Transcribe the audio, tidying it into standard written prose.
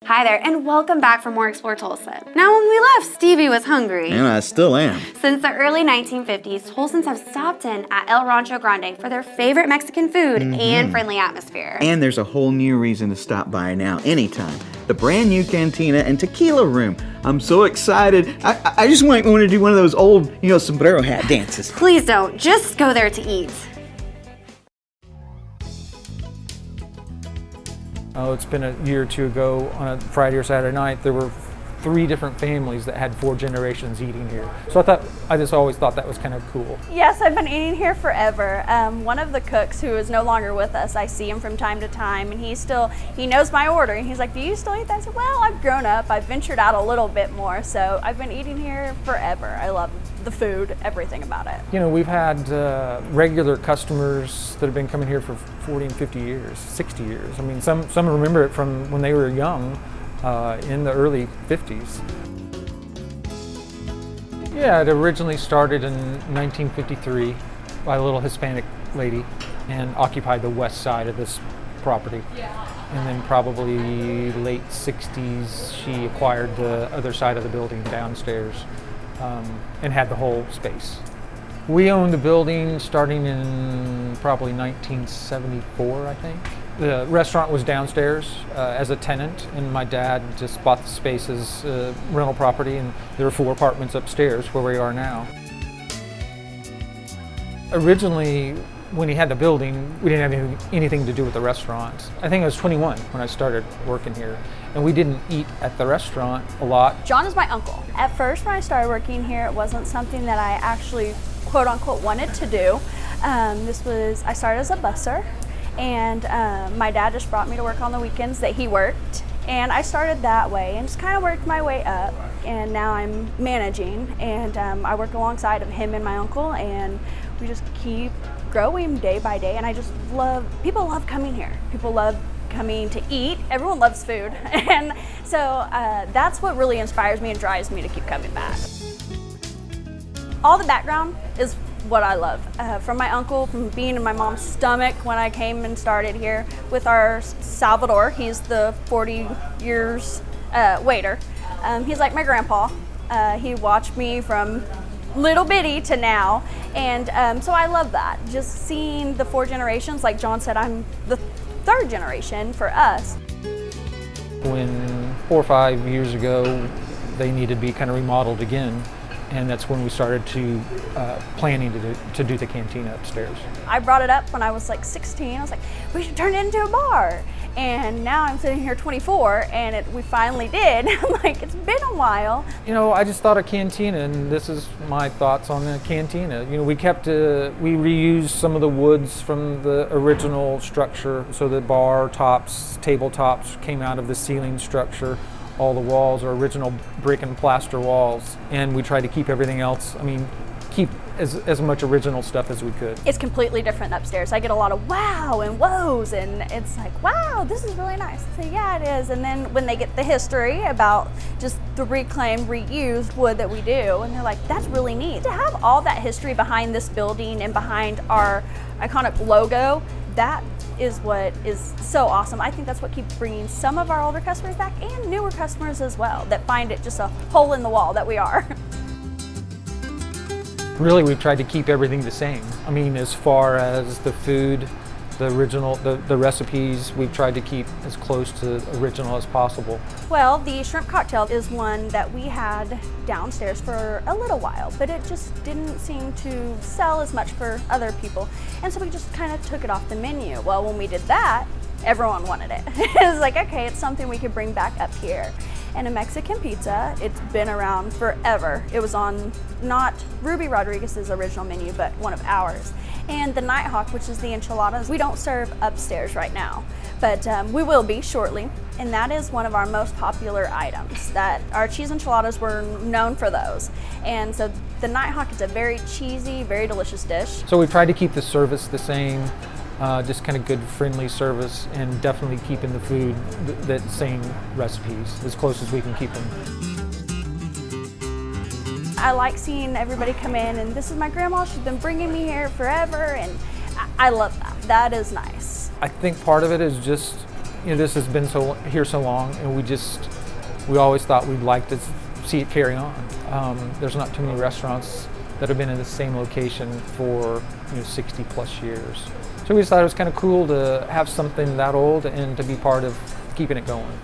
Hi there, and welcome back for more Explore Tulsa. Now, when we left, Stevie was hungry. And I still am. Since the early 1950s, Tulsans have stopped in at El Rancho Grande for their favorite Mexican food and friendly atmosphere. And there's a whole new reason to stop by now, anytime. The brand new cantina and tequila room. I'm so excited. I just want to do one of those old, sombrero hat dances. Please don't, just go there to eat. Oh, it's been a year or two ago on a Friday or Saturday night, there were 3 different families that had 4 generations eating here. So I just always thought that was kind of cool. Yes, I've been eating here forever. One of the cooks who is no longer with us, I see him from time to time, and he knows my order, and he's like, "Do you still eat that?" I said, "Well, I've grown up, I've ventured out a little bit more, so I've been eating here forever." I love the food, everything about it. You know, we've had regular customers that have been coming here for 40 and 50 years, 60 years. I mean, some remember it from when they were young, in the early 50s. Yeah, it originally started in 1953 by a little Hispanic lady and occupied the west side of this property. And then probably late 60s, she acquired the other side of the building downstairs and had the whole space. We owned the building starting in probably 1974, I think. The restaurant was downstairs as a tenant, and my dad just bought the space as rental property, and there were 4 apartments upstairs where we are now. Originally, when he had the building, we didn't have anything to do with the restaurant. I think I was 21 when I started working here, and we didn't eat at the restaurant a lot. John is my uncle. At first, when I started working here, it wasn't something that I actually quote unquote wanted to do. I started as a busser, and my dad just brought me to work on the weekends that he worked, and I started that way and just kind of worked my way up, and now I'm managing, and I work alongside of him and my uncle, and we just keep growing day by day. And I just people love coming here. People love coming to eat. Everyone loves food, and so that's what really inspires me and drives me to keep coming back. All the background is what I love. From my uncle, from being in my mom's stomach when I came and started here with our Salvador. He's the 40 years waiter. He's like my grandpa. He watched me from little bitty to now, and so I love that. Just seeing the 4 generations, like John said, I'm the 3rd generation for us. When 4 or 5 years ago, they needed to be kind of remodeled again. And that's when we started to planning to do the cantina upstairs. I brought it up when I was like 16. I was like, we should turn it into a bar. And now I'm sitting here 24, and we finally did. I'm like, it's been a while. You know, I just thought a cantina, and this is my thoughts on the cantina. You know, we reused some of the woods from the original structure, so the bar tops, tabletops came out of the ceiling structure. All the walls are original brick and plaster walls, and we tried to keep everything else, keep as much original stuff as we could. It's completely different upstairs. I get a lot of wow and whoas, and it's like, wow, this is really nice. I say, yeah, it is. And then when they get the history about just the reclaimed, reused wood that we do, and they're like, that's really neat. To have all that history behind this building and behind our iconic logo, that is what is so awesome. I think that's what keeps bringing some of our older customers back, and newer customers as well, that find it just a hole in the wall that we are. Really, we've tried to keep everything the same. As far as the food, the original, the recipes, we've tried to keep as close to original as possible. Well, the shrimp cocktail is one that we had downstairs for a little while, but it just didn't seem to sell as much for other people. And so we just kind of took it off the menu. Well, when we did that, everyone wanted it. It was like, okay, it's something we could bring back up here. And a Mexican pizza, it's been around forever. It was on not Ruby Rodriguez's original menu, but one of ours. And the Nighthawk, which is the enchiladas, we don't serve upstairs right now, but we will be shortly. And that is one of our most popular items. That our cheese enchiladas were known for those. And so the Nighthawk is a very cheesy, very delicious dish. So we've tried to keep the service the same, just kind of good, friendly service, and definitely keeping the food that same recipes as close as we can keep them. I like seeing everybody come in, and this is my grandma, she's been bringing me here forever, and I love that. That is nice. I think part of it is just this has been here so long, and we always thought we'd like to see it carry on. There's not too many restaurants that have been in the same location for 60 plus years. So we just thought it was kind of cool to have something that old and to be part of keeping it going.